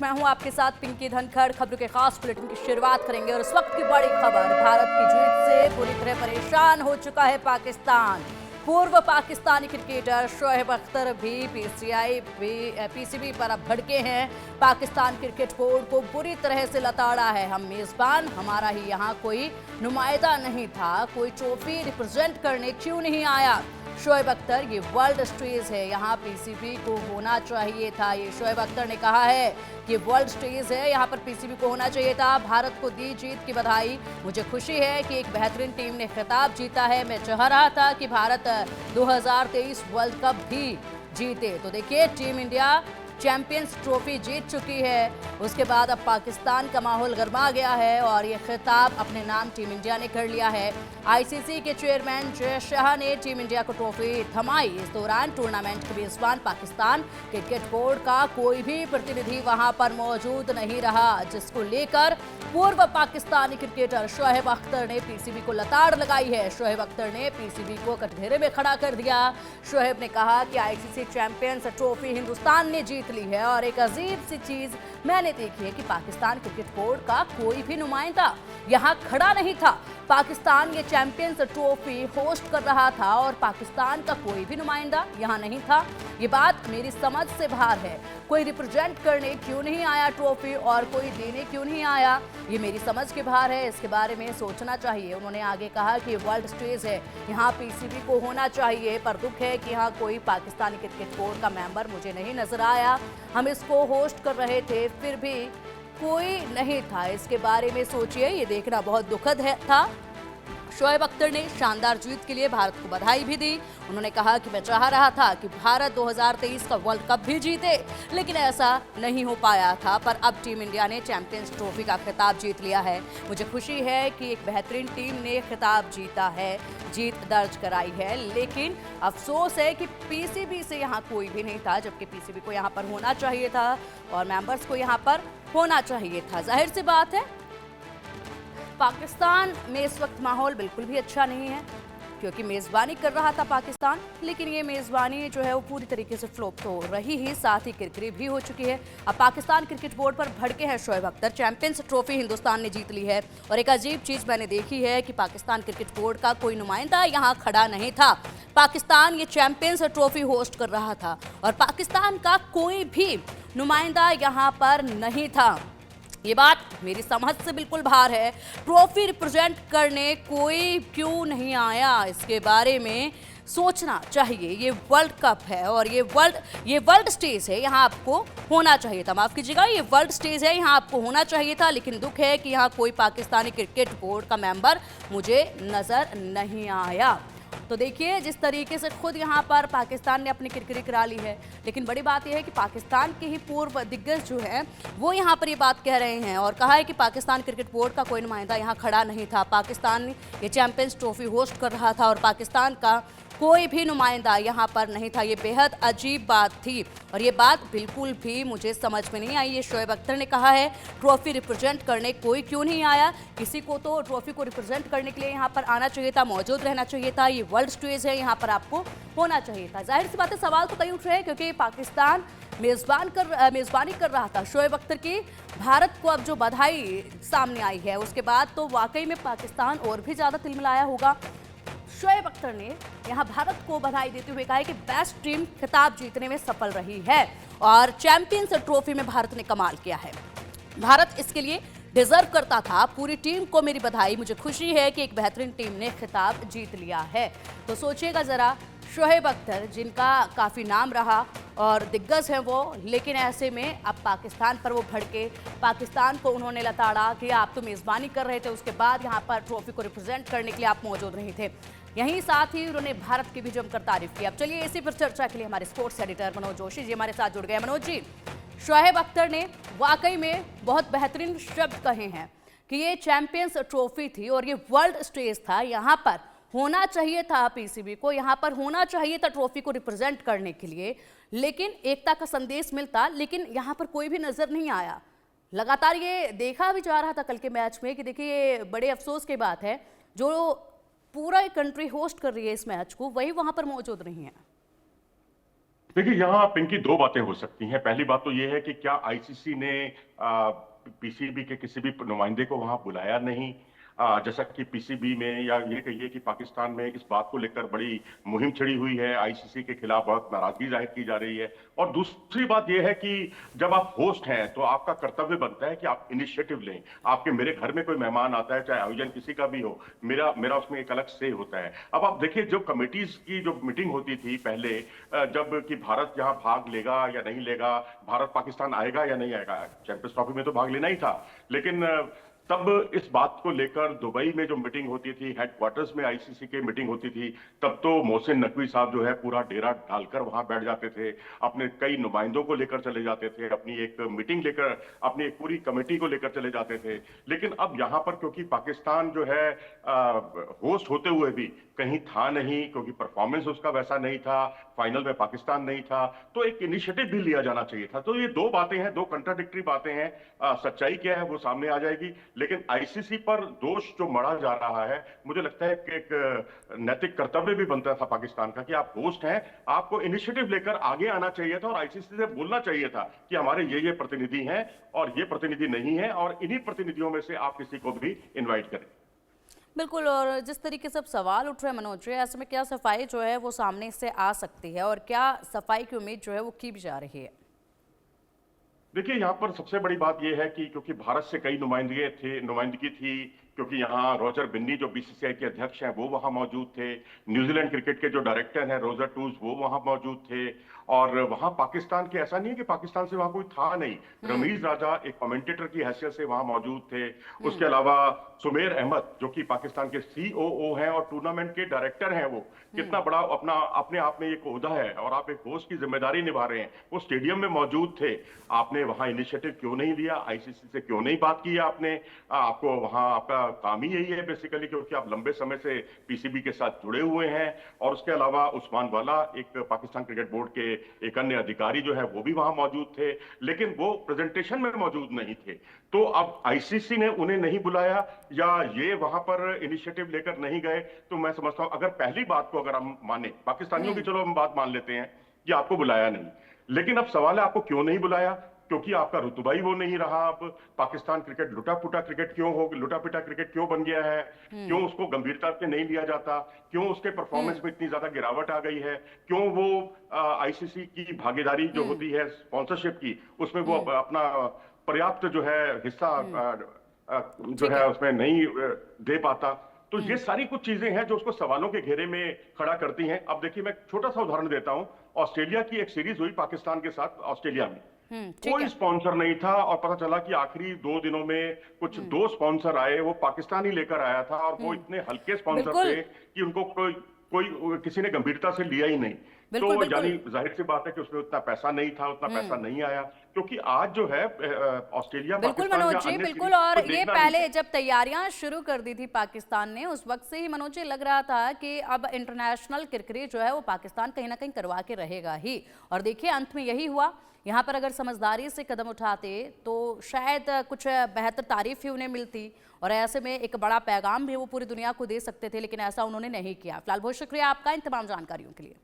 मैं हूं आपके साथ पिंकी धनखड़। खबरों के खास बुलेटिन की शुरुआत करेंगे और इस वक्त की बड़ी खबर, भारत की जीत से पूरी तरह परेशान हो चुका है पाकिस्तान। पूर्व पाकिस्तानी क्रिकेटर शोएब अख्तर भी पीसीबी पर अब भड़के हैं। पाकिस्तान क्रिकेट बोर्ड को बुरी तरह से लताड़ा है। हम मेजबान, हमारा ही यहाँ कोई नुमाइंदा नहीं था, कोई ट्रॉफी रिप्रेजेंट करने क्यों नहीं आया। शोएब अख्तर, ये वर्ल्ड स्टेज है, यहाँ पीसीबी को होना चाहिए था। ये शोएब अख्तर ने कहा है कि वर्ल्ड स्टेज है, यहाँ पर पीसीबी को होना चाहिए था। भारत को दी जीत की बधाई। मुझे खुशी है कि एक बेहतरीन टीम ने खिताब जीता है। मैं चाह रहा था कि भारत 2023 वर्ल्ड कप भी जीते। तो देखिए, टीम इंडिया चैंपियंस ट्रॉफी जीत चुकी है। उसके बाद अब पाकिस्तान का माहौल गर्मा गया है और ये खिताब अपने नाम टीम इंडिया ने कर लिया है। आईसीसी के चेयरमैन जय शाह ने टीम इंडिया को ट्रॉफी थमाई। इस दौरान टूर्नामेंट के मेजबान पाकिस्तान क्रिकेट बोर्ड का कोई भी प्रतिनिधि वहां पर मौजूद नहीं रहा, जिसको लेकर पूर्व पाकिस्तानी क्रिकेटर शोएब अख्तर ने पीसीबी को लताड़ लगाई है। शोएब अख्तर ने पीसीबी को कटघरे में खड़ा कर दिया। शोएब ने कहा कि आईसीसी चैंपियंस ट्रॉफी हिंदुस्तान ने जीत ली है और एक अजीब सी चीज मैंने देखी है कि पाकिस्तान क्रिकेट बोर्ड का कोई भी नुमाइंदा यहाँ खड़ा नहीं था। पाकिस्तान ये चैंपियंस ट्रॉफी होस्ट कर रहा था और पाकिस्तान का कोई भी नुमाइंदा यहाँ नहीं था। ये बात मेरी समझ से बाहर है। कोई रिप्रेजेंट करने क्यों नहीं आया ट्रॉफी और कोई देने क्यों नहीं आया, ये मेरी समझ के बाहर है। इसके बारे में सोचना चाहिए। उन्होंने आगे कहा कि वर्ल्ड स्टेज है, यहाँ पीसीबी को होना चाहिए, पर दुख है कि यहाँ कोई पाकिस्तानी क्रिकेट बोर्ड का मेंबर मुझे नहीं नजर आया। हम इसको होस्ट कर रहे थे, फिर भी कोई नहीं था। इसके बारे में सोचिए, ये देखना बहुत दुखद था। शोएब अख्तर ने शानदार जीत के लिए भारत को बधाई भी दी। उन्होंने कहा कि मैं चाह रहा था कि भारत 2023 का वर्ल्ड कप भी जीते, लेकिन ऐसा नहीं हो पाया था। पर अब टीम इंडिया ने चैंपियंस ट्रॉफी का खिताब जीत लिया है। मुझे खुशी है कि एक बेहतरीन टीम ने खिताब जीता है, जीत दर्ज कराई है। लेकिन अफसोस है कि पीसीबी से यहाँ कोई भी नहीं था, जबकि पीसीबी को यहाँ पर होना चाहिए था और मेंबर्स को यहाँ पर होना चाहिए था। जाहिर सी बात है, पाकिस्तान में इस वक्त माहौल बिल्कुल भी अच्छा नहीं है, क्योंकि मेज़बानी कर रहा था पाकिस्तान, लेकिन ये मेज़बानी जो है वो पूरी तरीके से फ्लॉप तो रही ही, साथ ही किरकिरी भी हो चुकी है। अब पाकिस्तान क्रिकेट बोर्ड पर भड़के हैं शोएब अख्तर। चैंपियंस ट्रॉफी हिंदुस्तान ने जीत ली है और एक अजीब चीज़ मैंने देखी है कि पाकिस्तान क्रिकेट बोर्ड का कोई नुमाइंदा यहाँ खड़ा नहीं था। पाकिस्तान ये चैंपियंस ट्रॉफी होस्ट कर रहा था और पाकिस्तान का कोई भी नुमाइंदा यहाँ पर नहीं था। ये बात मेरी समझ से बिल्कुल बाहर है। ट्रॉफी रिप्रेजेंट करने कोई क्यों नहीं आया, इसके बारे में सोचना चाहिए। ये वर्ल्ड कप है और ये वर्ल्ड स्टेज है, यहाँ आपको होना चाहिए था। माफ कीजिएगा, ये वर्ल्ड स्टेज है, यहाँ आपको होना चाहिए था। लेकिन दुख है कि यहाँ कोई पाकिस्तानी क्रिकेट बोर्ड का मेंबर मुझे नजर नहीं आया। तो देखिए, जिस तरीके से खुद यहाँ पर पाकिस्तान ने अपनी किरकिरी करा ली है, लेकिन बड़ी बात यह है कि पाकिस्तान के ही पूर्व दिग्गज जो हैं वो यहाँ पर ये बात कह रहे हैं और कहा है कि पाकिस्तान क्रिकेट बोर्ड का कोई नुमाइंदा यहाँ खड़ा नहीं था। पाकिस्तान ये चैंपियंस ट्रॉफी होस्ट कर रहा था और पाकिस्तान का कोई भी नुमाइंदा यहाँ पर नहीं था। ये बेहद अजीब बात थी और ये बात बिल्कुल भी मुझे समझ में नहीं आई। ये शोएब अख्तर ने कहा है, ट्रॉफी रिप्रेजेंट करने कोई क्यों नहीं आया। किसी को तो ट्रॉफी को रिप्रेजेंट करने के लिए यहाँ पर आना चाहिए था, मौजूद रहना चाहिए था। ये वर्ल्ड स्टेज है, यहाँ पर आपको होना चाहिए था। जाहिर सी बात है, सवाल तो कई उठ रहे हैं, क्योंकि पाकिस्तान मेजबानी कर रहा था। शोएब अख्तर की भारत को अब जो बधाई सामने आई है, उसके बाद तो वाकई में पाकिस्तान और भी ज़्यादा तिलमिलाया होगा। शोएब अख्तर ने यहां भारत को बधाई देते हुए कहा है कि बेस्ट टीम खिताब जीतने में सफल रही है और चैंपियंस ट्रॉफी में भारत ने कमाल किया है। भारत इसके लिए डिजर्व करता था। पूरी टीम को मेरी बधाई। मुझे खुशी है कि एक बेहतरीन टीम ने खिताब जीत लिया है। तो सोचिएगा जरा, शोएब अख्तर जिनका काफ़ी नाम रहा और दिग्गज हैं वो, लेकिन ऐसे में अब पाकिस्तान पर वो भड़के, पाकिस्तान को उन्होंने लताड़ा कि आप तो मेज़बानी कर रहे थे, उसके बाद यहाँ पर ट्रॉफी को रिप्रेजेंट करने के लिए आप मौजूद नहीं थे। यहीं साथ ही उन्होंने भारत की भी जमकर तारीफ की। अब चलिए, इसी पर चर्चा के लिए हमारे स्पोर्ट्स एडिटर मनोज जोशी जी हमारे साथ जुड़ गए। मनोज जी, शोएब अख्तर ने वाकई में बहुत बेहतरीन शब्द कहे हैं कि ये चैंपियंस ट्रॉफी थी और ये वर्ल्ड स्टेज था, यहाँ पर होना चाहिए था पीसीबी को, यहाँ पर होना चाहिए था ट्रॉफी को रिप्रेजेंट करने के लिए, लेकिन एकता का संदेश मिलता, लेकिन यहाँ पर कोई भी नजर नहीं आया। लगातार ये देखा भी जा रहा था कल के मैच में कि देखिए, बड़े अफसोस की बात है, जो पूरा कंट्री होस्ट कर रही है इस मैच को, वही वहां पर मौजूद नहीं है। देखिए, यहाँ पिंकी दो बातें हो सकती हैं। पहली बात तो ये है कि क्या आईसीसी ने पीसीबी के किसी भी नुमाइंदे को वहां बुलाया नहीं। जैसा कि पीसीबी में या ये कहिए कि पाकिस्तान में इस बात को लेकर बड़ी मुहिम छिड़ी हुई है, आईसीसी के खिलाफ बहुत नाराजगी जाहिर की जा रही है। और दूसरी बात यह है कि जब आप होस्ट हैं तो आपका कर्तव्य बनता है कि आप इनिशिएटिव लें। आपके मेरे घर में कोई मेहमान आता है, चाहे आयोजन किसी का भी हो, मेरा मेरा उसमें एक अलग से होता है। अब आप देखिए, जो कमेटीज की जो मीटिंग होती थी पहले, जब कि भारत यहाँ भाग लेगा या नहीं लेगा, भारत पाकिस्तान आएगा या नहीं आएगा, चैंपियंस ट्रॉफी में तो भाग लेना ही था। लेकिन तब इस बात को लेकर दुबई में जो मीटिंग होती थी, हेडक्वार्टर्स में आईसीसी की मीटिंग होती थी, तब तो मोहसिन नकवी साहब जो है पूरा डेरा डालकर वहां बैठ जाते थे, अपने कई नुमाइंदों को लेकर चले जाते थे, अपनी एक मीटिंग लेकर, अपनी एक पूरी कमेटी को लेकर चले जाते थे। लेकिन अब यहां पर क्योंकि पाकिस्तान जो है होस्ट होते हुए भी कहीं था नहीं, क्योंकि परफॉर्मेंस उसका वैसा नहीं था, फाइनल में पाकिस्तान नहीं था, तो एक इनिशिएटिव भी लिया जाना चाहिए था। तो ये दो बातें हैं, दो कंट्राडिक्टरी बातें हैं। सच्चाई क्या है वो सामने आ जाएगी। लेकिन आईसीसी पर दोष जो मढ़ा जा रहा है, मुझे लगता है कि एक नैतिक कर्तव्य भी बनता था पाकिस्तान का कि आप होस्ट हैं, आपको इनिशिएटिव लेकर आगे आना चाहिए था और आईसीसी से बोलना चाहिए था कि हमारे ये प्रतिनिधि हैं और ये प्रतिनिधि नहीं है, और इन्हीं प्रतिनिधियों में से आप किसी को भी इन्वाइट करें। बिल्कुल। और जिस तरीके से अब सवाल उठ रहे हैं मनोज जी, ऐसे में क्या सफाई जो है वो सामने से आ सकती है और क्या सफाई की उम्मीद जो है वो की भी जा रही है? देखिए, यहाँ पर सबसे बड़ी बात यह है कि क्योंकि भारत से कई नुमाइंदगी थी, क्योंकि यहाँ रॉजर बिन्नी जो बीसीसीआई के अध्यक्ष हैं वो वहां मौजूद थे, न्यूजीलैंड क्रिकेट के जो डायरेक्टर हैं रोजर टूज वो वहां मौजूद थे, और वहां पाकिस्तान के, ऐसा नहीं है कि पाकिस्तान से वहां कोई था नहीं, रमीज राजा एक कमेंटेटर की हैसियत से वहां मौजूद थे। उसके अलावा सुमेर अहमद जो कि पाकिस्तान के सीओओ हैं और टूर्नामेंट के डायरेक्टर हैं, वो कितना बड़ा अपना अपने आप में एक ओहदा है और आप एक होस्ट की जिम्मेदारी निभा रहे हैं, वो स्टेडियम में मौजूद थे। आपने वहां इनिशिएटिव क्यों नहीं लिया? आईसीसी से क्यों नहीं बात की आपने? आपको वहां, आपका काम ही यही है बेसिकली, क्योंकि आप लंबे समय से पीसीबी के साथ जुड़े हुए हैं। और उसके अलावा उस्मान वाला, एक पाकिस्तान क्रिकेट बोर्ड के एक अन्य अधिकारी जो है वो भी वहां मौजूद थे, लेकिन वो प्रेजेंटेशन में मौजूद नहीं थे। तो अब आईसीसी ने उन्हें नहीं बुलाया या ये वहां पर इनिशिएटिव लेकर नहीं गए, तो मैं समझता हूं, अगर पहली बात को अगर हम माने, पाकिस्तानियों की चलो हम बात मान लेते हैं कि आपको बुलाया नहीं, लेकिन अब सवाल है आपको क्यों नहीं बुलाया? क्योंकि आपका रुतबा ही वो नहीं रहा। अब पाकिस्तान क्रिकेट लुटा पिटा क्रिकेट क्यों बन गया है? क्यों उसको गंभीरता से नहीं लिया जाता? क्यों उसके परफॉर्मेंस में इतनी ज्यादा गिरावट आ गई है? क्यों वो आईसीसी की भागीदारी जो होती है स्पॉन्सरशिप की, उसमें वो अपना पर्याप्त जो है हिस्सा जो ठीक है है। उसमें नहीं दे पाता? तो ये सारी कुछ चीजें हैं जो उसको सवालों के घेरे में खड़ा करती हैं। अब देखिए, मैं छोटा सा उदाहरण देता हूं। ऑस्ट्रेलिया की एक सीरीज हुई पाकिस्तान के साथ ऑस्ट्रेलिया में, ठीक कोई है। स्पॉन्सर नहीं था, और पता चला कि आखिरी 2 दिनों में कुछ दो स्पॉन्सर आए, वो पाकिस्तान ही लेकर आया था, और वो इतने हल्के स्पॉन्सर बिल्कुल थे कि उनको कोई कोई किसी ने गंभीरता से लिया ही नहीं। तो बिल्कुल यानी बिल्कुल जाहिर सी बात है कि उसमें उतना पैसा नहीं था, उतना पैसा नहीं आया, क्योंकि आज जो है ऑस्ट्रेलिया बिल्कुल पाकिस्तान मनोज या जी, अन्य बिल्कुल। सीरीज और को ये देखना नहीं पहले है। जब तैयारियां शुरू कर दी थी पाकिस्तान ने, उस वक्त से ही मनोज जी लग रहा था कि अब इंटरनेशनल क्रिकेट जो है वो पाकिस्तान कहीं ना कहीं करवा के रहेगा ही। और देखिए अंत में यही हुआ। यहाँ पर अगर समझदारी से कदम उठाते तो शायद कुछ बेहतर तारीफ ही उन्हें मिलती और ऐसे में एक बड़ा पैगाम भी वो पूरी दुनिया को दे सकते थे, लेकिन ऐसा उन्होंने नहीं किया। फिलहाल बहुत शुक्रिया आपका इन तमाम जानकारियों के लिए।